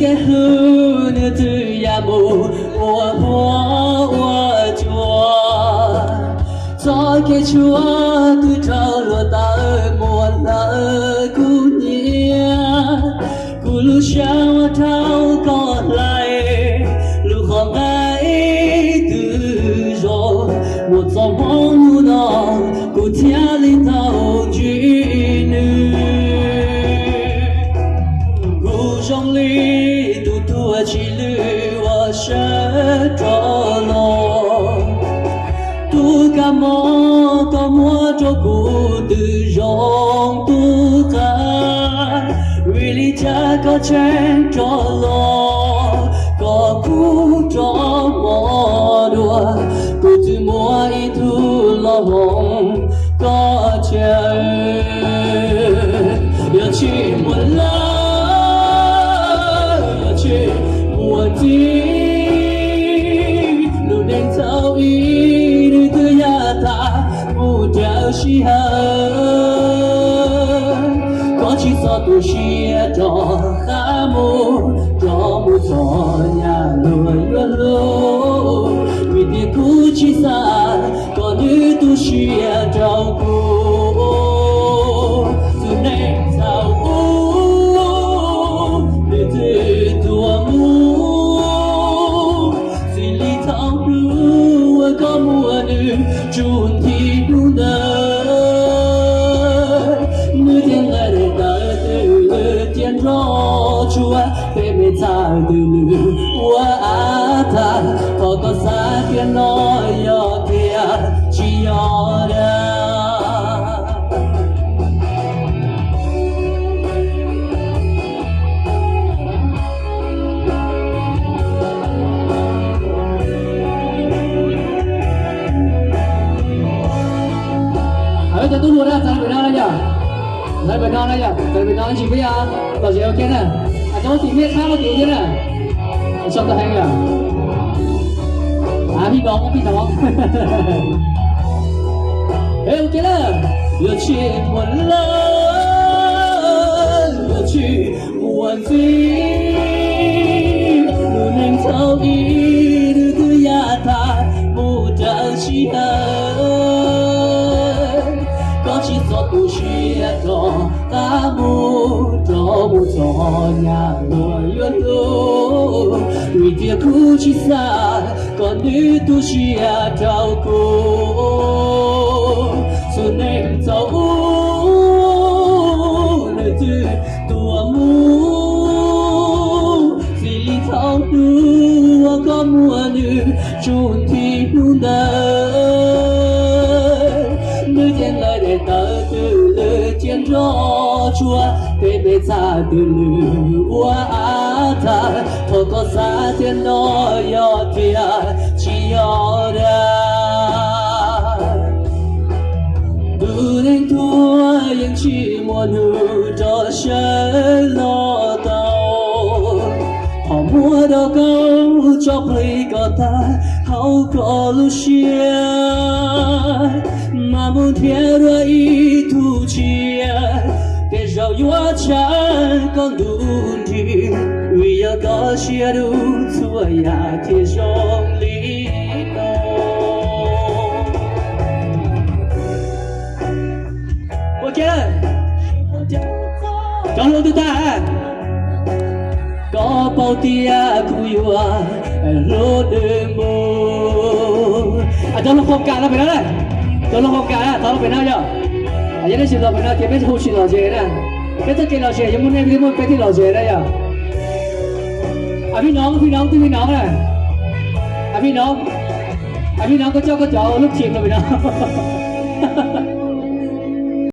cái hư như từ nhà mù hoa hoa hoa chùa cho cái chúa từ trao lúa ta mùa lỡ cú nhia cú lu sao thao còn lại lu không ai từ rồi một dòng bóng lu đó cú theo linh thao chỉ nữ trong ly tu tu chỉ lưu sẽ cho lo tu cả mò có mua cho cụ từ rong tu cả really cha có chen cho lo có cụ cho mò đùa cụ từ mua ít thu lo hồng có chơi điều chỉ muốn lo mùa tím lu đen thâu ý đưa từ nhà ta mù trao chi hơn có chỉ do tôi chia cho khá mù cho mù cho nhà lùi luôn luôn vì tiền cũ chỉ xa còn như tôi chia trao cũ từ nay sao để từ tua mù có mùa nữ chun thì luôn đời nữ thiên lại để ta từ tiền rõ chúa về mê ta từ nữ qua ta có xa tiền nói yo kia chỉ yo ra tôi tu luôn á, tại Việt Nam đây nhở? Tại Việt Nam đây nhở? Tại Việt Nam anh chị biết à? Bảo chị ok nè. À cháu chị biết khác một tí thế nè. Xong rồi hay nhở? Àพี่น้องพี่น้อง Ê ok nè. Lựa chuyện một lần, lựa chuyện muộn gì, luôn anh thâu ý đưa từ nhà ta mù trao chi hơn có chỉ do tôi chia cho ta mù cho nhà lùi luôn luôn vì tiếc cũ chỉ xa còn nữ tôi chia trao cô xuân em giàu nơi từ tua mù vì lý thao đua có mùa nữ chun thì luôn đời nữ thiên lời để tớ từ lời chiến rõ chúa để bê xa từ lửa qua ta thôi có xa thiên nói yo tia chỉ yo ra từ đến thua nhưng chỉ muốn hư cho sẽ lo tao họ mua đâu câu cho plig có ta hậu có lu chia mà muốn theo đuổi thu chia để giàu quá chán con đủ đi vì giờ có chia đủ thua ya thì trong lý do ok trong lúc chúng ta có bao tia cùi hoa lô đêm mơ à trong lúc không cả là phải đó này trong lúc không cả là tao phải nào nhở à giờ đây chỉ là phải nào thì biết hỗ trợ lò dễ nè cái tất cả lò dễ giống như em cái muốn cái thì lò dễ đây nhở àพี่น้องที่พี่น้องnày àพี่น้องcó cho có cháu lúc chìm rồiพี่น้อง